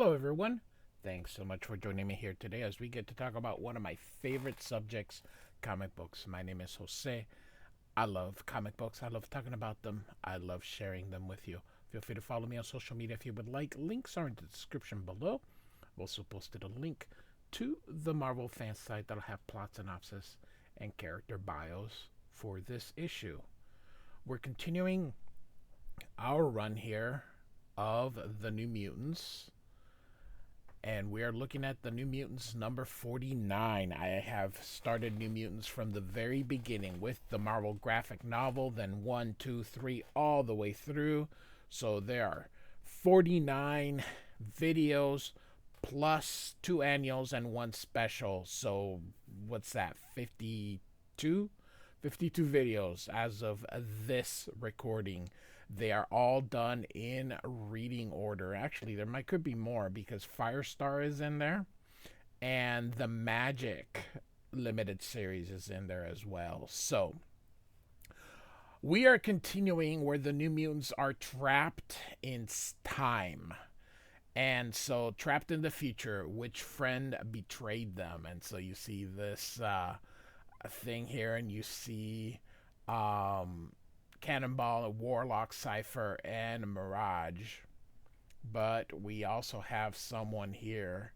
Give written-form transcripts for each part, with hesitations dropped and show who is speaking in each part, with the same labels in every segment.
Speaker 1: Hello, everyone. Thanks so much for joining me here today as we get to talk about one of my favorite subjects, comic books. My name is Jose. I love comic books. I love talking about them. I love sharing them with you. Feel free to follow me on social media if you would like. Links are in the description below. I've also posted a link to the Marvel fan site that'll have plot synopsis and character bios for this issue. We're continuing our run here of the New Mutants, and we are looking at the New Mutants number 49. I have started New Mutants from the very beginning with the Marvel graphic novel, then 1, 2, 3, all the way through. So there are 49 videos plus 2 annuals and 1 special. So what's that, 52? 52 videos as of this recording. They are all done in reading order. Actually, could be more because Firestar is in there, and the Magic limited series is in there as well. So we are continuing where the New Mutants are trapped in time. And so, trapped in the future, which friend betrayed them? And so you see this thing here, and you see Cannonball, Warlock, Cypher, and Mirage. But we also have someone here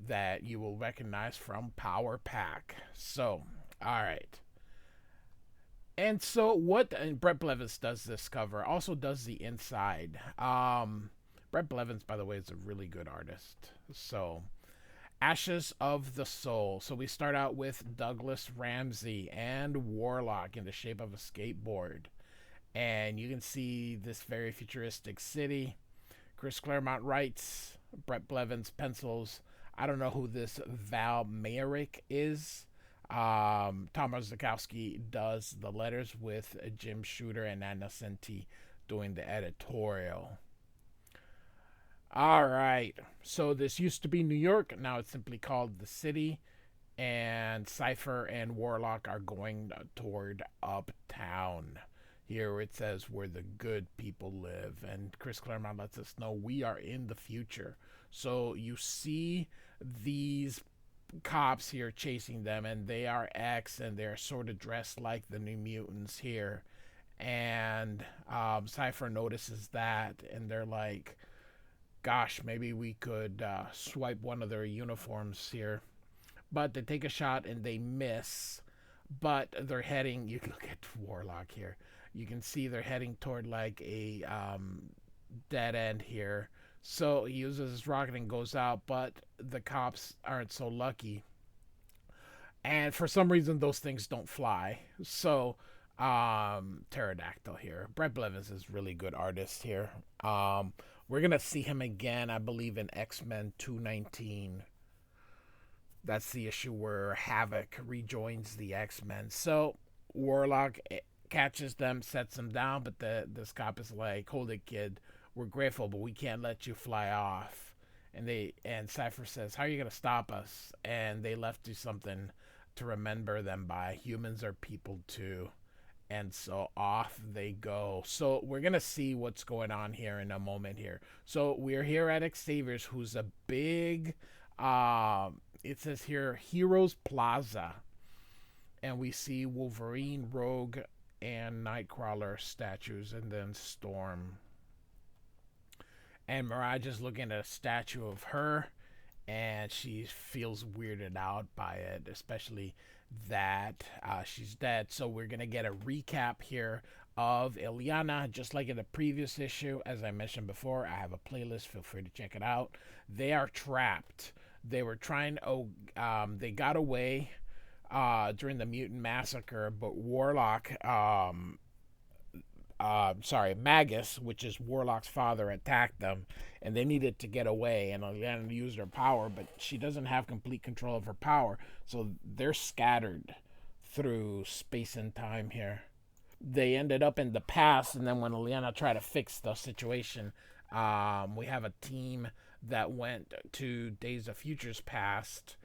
Speaker 1: that you will recognize from Power Pack. So, alright. And so and Bret Blevins does this cover, also does the inside. Bret Blevins, by the way, is a really good artist. So, Ashes of the Soul. So we start out with Douglas Ramsey and Warlock in the shape of a skateboard. And you can see this very futuristic city. Chris Claremont writes, Bret Blevins pencils. I don't know who this Val Mayerik is. Thomas Zakowski does the letters with Jim Shooter and Anna Senti doing the editorial. Alright, so this used to be New York. Now it's simply called the city. And Cypher and Warlock are going toward Uptown. Here it says where the good people live, and Chris Claremont lets us know we are in the future. So you see these cops here chasing them, and they are X, and they're sort of dressed like the New Mutants here. And Cypher notices that, and they're like, gosh, maybe we could swipe one of their uniforms here. But they take a shot, and they miss. But they're heading, you can look at Warlock here. You can see they're heading toward like a dead end here. So he uses his rocket and goes out, but the cops aren't so lucky. And for some reason, those things don't fly. So, Pterodactyl here. Bret Blevins is really good artist here. We're going to see him again, I believe, in X-Men 219. That's the issue where Havoc rejoins the X-Men. So, Warlock catches them, sets them down, but this cop is like, hold it, kid. We're grateful, but we can't let you fly off. And Cypher says, how are you going to stop us? And they left you something to remember them by. Humans are people too. And so off they go. So we're going to see what's going on here in a moment here. So we're here at Xavier's, who's a big, it says here, Heroes Plaza. And we see Wolverine, Rogue, and Nightcrawler statues, and then Storm. And Mirage is looking at a statue of her, and she feels weirded out by it, especially that she's dead. So we're going to get a recap here of Illyana, just like in the previous issue. As I mentioned before, I have a playlist. Feel free to check it out. They are trapped. They were trying, they got away during the Mutant Massacre, but Warlock, Magus, which is Warlock's father, attacked them, and they needed to get away, and Illyana used her power, but she doesn't have complete control of her power, so they're scattered through space and time here. They ended up in the past, and then when Illyana tried to fix the situation, we have a team that went to Days of Futures Past,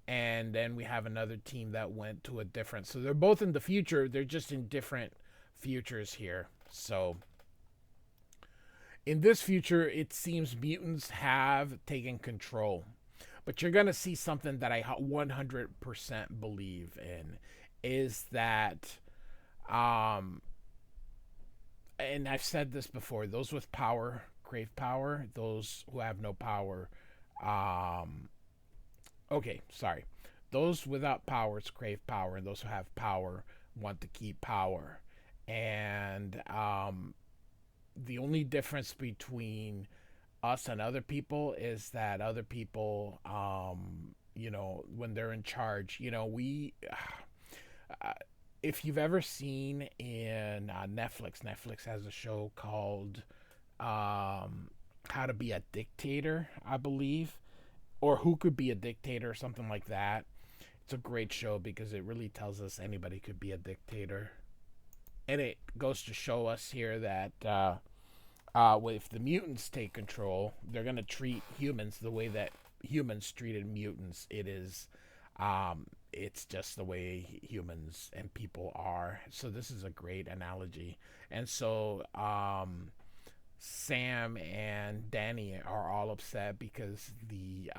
Speaker 1: and then we have another team that went to a different. So they're both in the future, they're just in different futures here. So In this future, it seems mutants have taken control. But you're going to see something that I 100% believe in is that, um, and I've said this before, those with power crave power, those who have no power, um, okay, sorry. Those without powers crave power, and those who have power want to keep power. And the only difference between us and other people is that other people, when they're in charge, uh, if you've ever seen in Netflix has a show called um, How to Be a Dictator, I believe, or Who Could Be a Dictator, or something like that. It's a great show because it really tells us anybody could be a dictator. And it goes to show us here that if the mutants take control, they're going to treat humans the way that humans treated mutants. It's just the way humans and people are. So this is a great analogy. And so Sam and Danny are all upset because the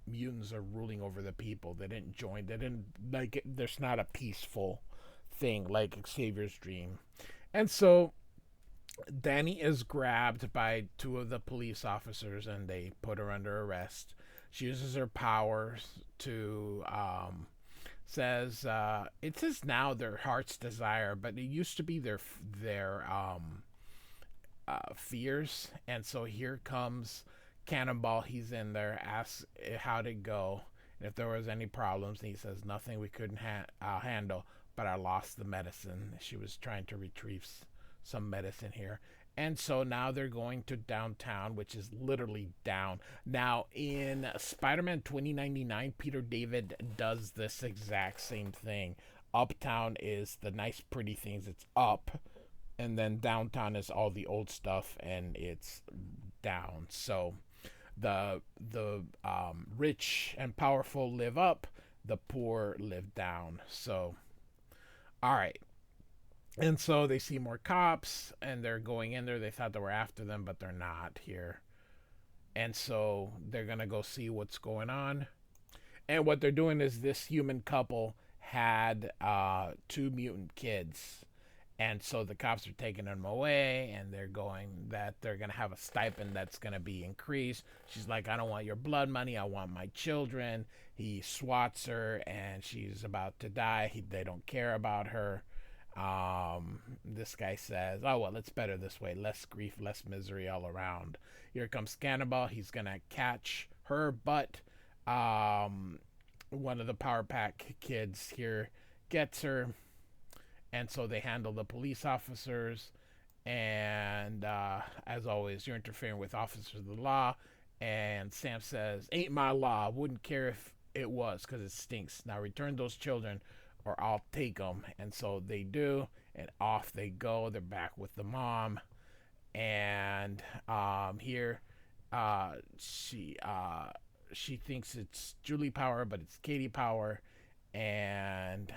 Speaker 1: mutants are ruling over the people. They didn't join. They didn't like. There's not a peaceful thing like Xavier's dream, and so Danny is grabbed by two of the police officers and they put her under arrest. She uses her powers to says it says now their heart's desire, but it used to be their fears. And so here comes Cannonball. He's in there, asks how'd it go, and if there was any problems. And he says nothing we couldn't handle, but I lost the medicine. She was trying to retrieve some medicine here. And so now they're going to downtown, which is literally down. Now, in Spider Man 2099, Peter David does this exact same thing. Uptown is the nice, pretty things, it's up. And then downtown is all the old stuff, and it's down. So the rich and powerful live up, the poor live down. So, all right. And so they see more cops and they're going in there. They thought they were after them, but they're not here. And so they're going to go see what's going on. And what they're doing is this human couple had two mutant kids. And so the cops are taking them away and they're going that they're going to have a stipend that's going to be increased. She's like, I don't want your blood money. I want my children. He swats her and she's about to die. They don't care about her. This guy says, oh, well, it's better this way. Less grief, less misery all around. Here comes Cannonball. He's going to catch her, but one of the Power Pack kids here gets her. And so they handle the police officers. And as always, you're interfering with officers of the law. And Sam says, ain't my law. Wouldn't care if it was because it stinks. Now return those children or I'll take them. And so they do, and off they go. They're back with the mom. And here she thinks it's Julie Power, but it's Katie Power. And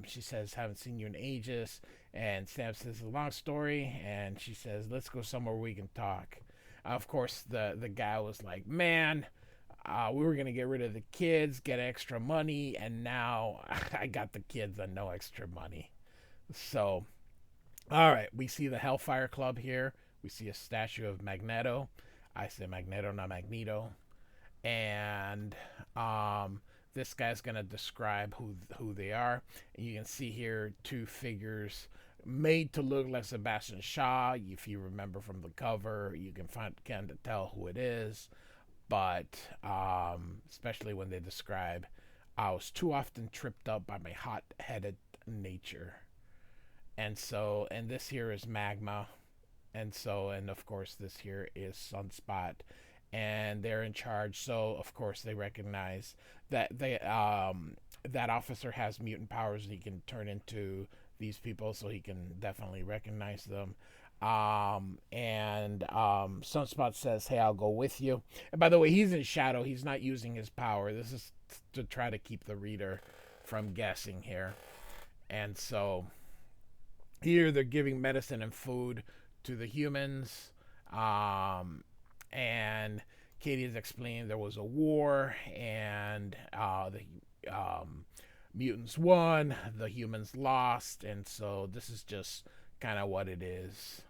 Speaker 1: she says, haven't seen you in ages. And Sam says, a long story. And she says, let's go somewhere we can talk. Of course, the guy was like, man, we were going to get rid of the kids, get extra money, and now I got the kids and no extra money. So, all right, we see the Hellfire Club here. We see a statue of Magneto. I say Magneto, not Magneto. And this guy's going to describe who they are. And you can see here two figures made to look like Sebastian Shaw. If you remember from the cover, you can kind of tell who it is. But especially when they describe, I was too often tripped up by my hot-headed nature. And so, and this here is Magma. And so, and of course, this here is Sunspot. And they're in charge. So, of course, they recognize that that officer has mutant powers and he can turn into these people, so he can definitely recognize them. Sunspot says, hey, I'll go with you. And by the way, he's in shadow. He's not using his power. This is to try to keep the reader from guessing here. And so here they're giving medicine and food to the humans. And Katie is explaining there was a war, and the mutants won, the humans lost, and so this is just kind of what it is.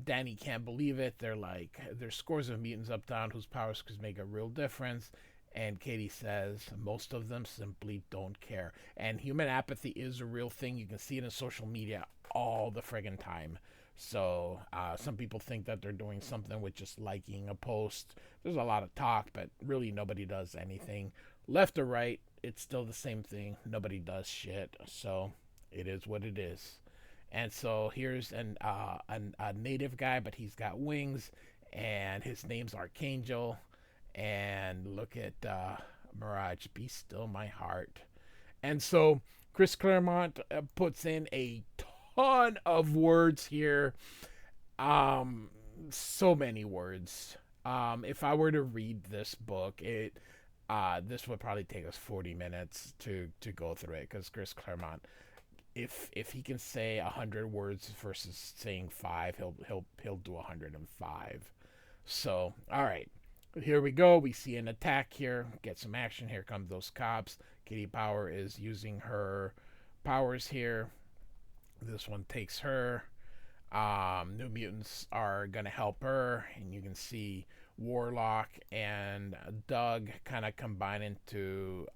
Speaker 1: Danny can't believe it. They're like, there's scores of mutants uptown whose powers could make a real difference. And Katie says most of them simply don't care. And human apathy is a real thing. You can see it in social media all the friggin' time. So some people think that they're doing something with just liking a post. There's a lot of talk, but really nobody does anything. Left or right, it's still the same thing. Nobody does shit. So it is what it is. And so here's a native guy, but he's got wings, and his name's Archangel. And look at Mirage, be still my heart. And so Chris Claremont puts in a ton of words here. So many words. If I were to read this book, this would probably take us 40 minutes to go through it, because Chris Claremont, if he can say 100 words versus saying 5, he'll do 105. So, all right. Here we go. We see an attack here. Get some action. Here come those cops. Kitty Power is using her powers here. This one takes her. New Mutants are going to help her. And you can see Warlock and Doug kind of combine into,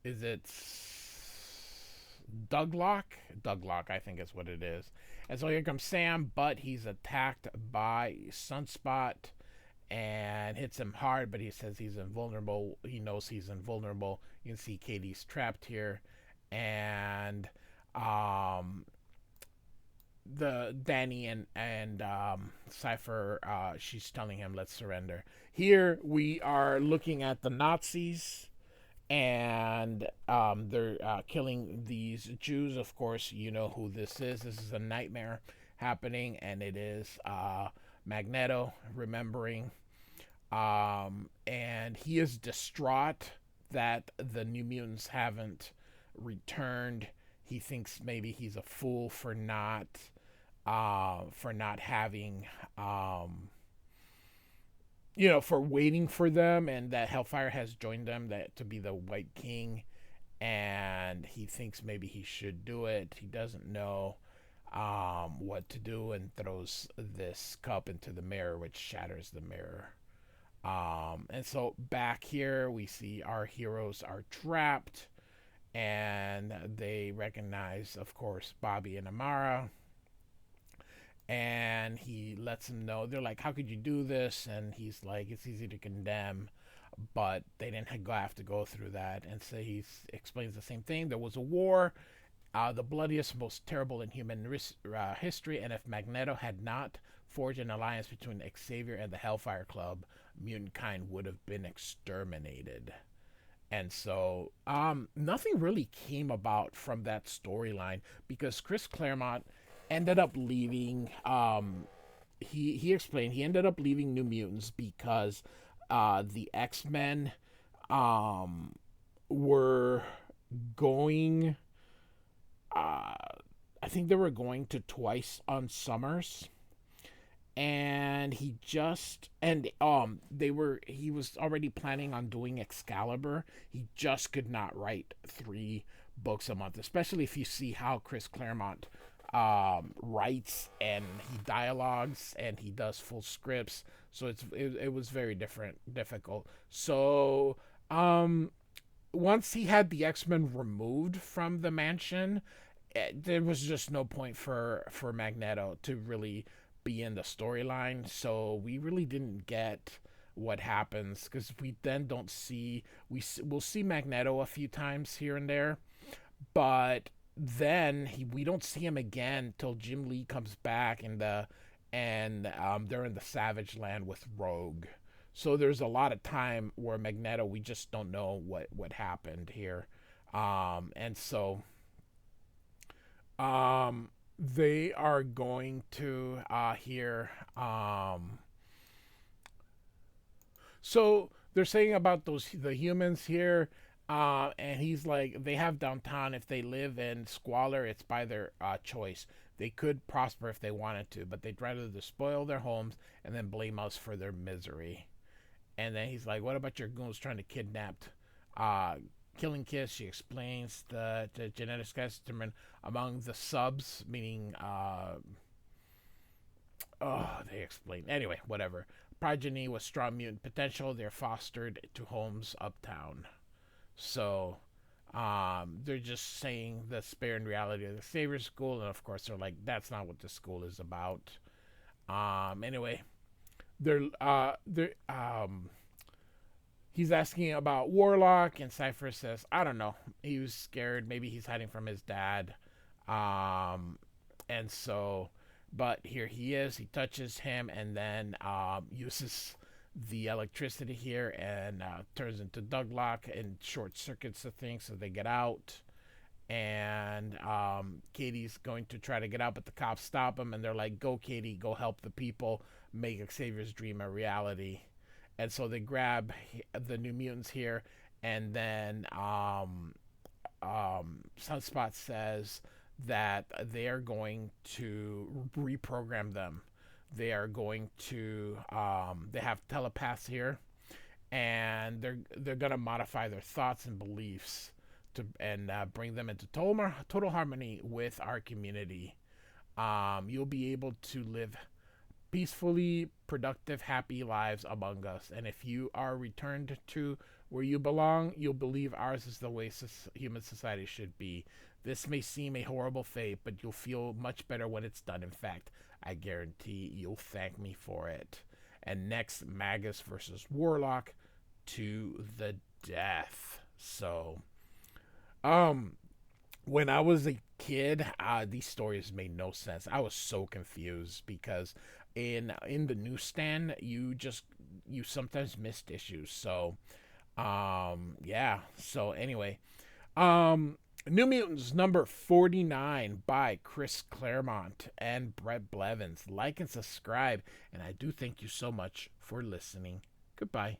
Speaker 1: is it Douglock? Douglock, I think is what it is. And so here comes Sam, but he's attacked by Sunspot and hits him hard, but he says he's invulnerable. He knows he's invulnerable. You can see Katie's trapped here, and the Danny and Cypher, she's telling him, let's surrender. Here we are looking at the Nazis, and they're killing these Jews. Of course, you know who this is. This is a nightmare happening, and it is Magneto remembering. And he is distraught that the New Mutants haven't returned. He thinks maybe he's a fool for not having, for waiting for them, and that Hellfire has joined them to be the White King, and he thinks maybe he should do it. He doesn't know what to do, and throws this cup into the mirror, which shatters the mirror. And so back here we see our heroes are trapped, and they recognize, of course, Bobby and Amara. And he lets them know. They're like, how could you do this? And he's like, it's easy to condemn, but they didn't have to go through that. And so he explains the same thing. There was a war, the bloodiest, most terrible in human history, and if Magneto had not forged an alliance between Xavier and the Hellfire Club, mutant kind would have been exterminated. And so nothing really came about from that storyline, because Chris Claremont ended up leaving. He explained he ended up leaving New Mutants because the X-Men were going, I think they were going to Twice on Summers, and he was already planning on doing Excalibur. He just could not write 3 books a month, especially if you see how Chris Claremont writes, and he dialogues, and he does full scripts. So it was very difficult. So once he had the X-Men removed from the mansion, there was just no point for Magneto to really be in the storyline. So we really didn't get what happens, because we then don't see, we'll see Magneto a few times here and there, but then we don't see him again till Jim Lee comes back and they're in the Savage Land with Rogue. So there's a lot of time where Magneto, we just don't know what happened here. And so they are going to here. So they're saying about the humans here. And he's like, they have downtown. If they live in squalor, it's by their choice. They could prosper if they wanted to, but they'd rather despoil their homes and then blame us for their misery. And then he's like, "What about your goons trying to kidnap uh, Killing Kiss?" She explains that the genetics guys determined among the subs, meaning they explain. Anyway, whatever. Progeny with strong mutant potential. They're fostered to homes uptown. So they're just saying the spare and reality of the Savior School, and of course they're like, that's not what the school is about. Anyway, they're he's asking about Warlock, and Cypher says, I don't know. He was scared. Maybe he's hiding from his dad. And so, but here he is. He touches him and then uses the electricity here and turns into Douglock and short circuits the thing so they get out. And Katie's going to try to get out, but the cops stop him and they're like, "Go, Katie, go help the people, make Xavier's dream a reality." And so they grab the New Mutants here, and then Sunspot says that they are going to reprogram them. They are going to they have telepaths here, and they're gonna modify their thoughts and beliefs to and bring them into total harmony with our community. You'll be able to live peacefully, productive, happy lives among us. And if you are returned to where you belong, you'll believe ours is the way human society should be. This may seem a horrible fate, but you'll feel much better when it's done. In fact, I guarantee you'll thank me for it. And next, Magus versus Warlock to the death. So, when I was a kid, these stories made no sense. I was so confused because in the newsstand, you sometimes missed issues. So, yeah. So anyway, New Mutants number 49 by Chris Claremont and Bret Blevins. Like and subscribe, and I do thank you so much for listening. Goodbye.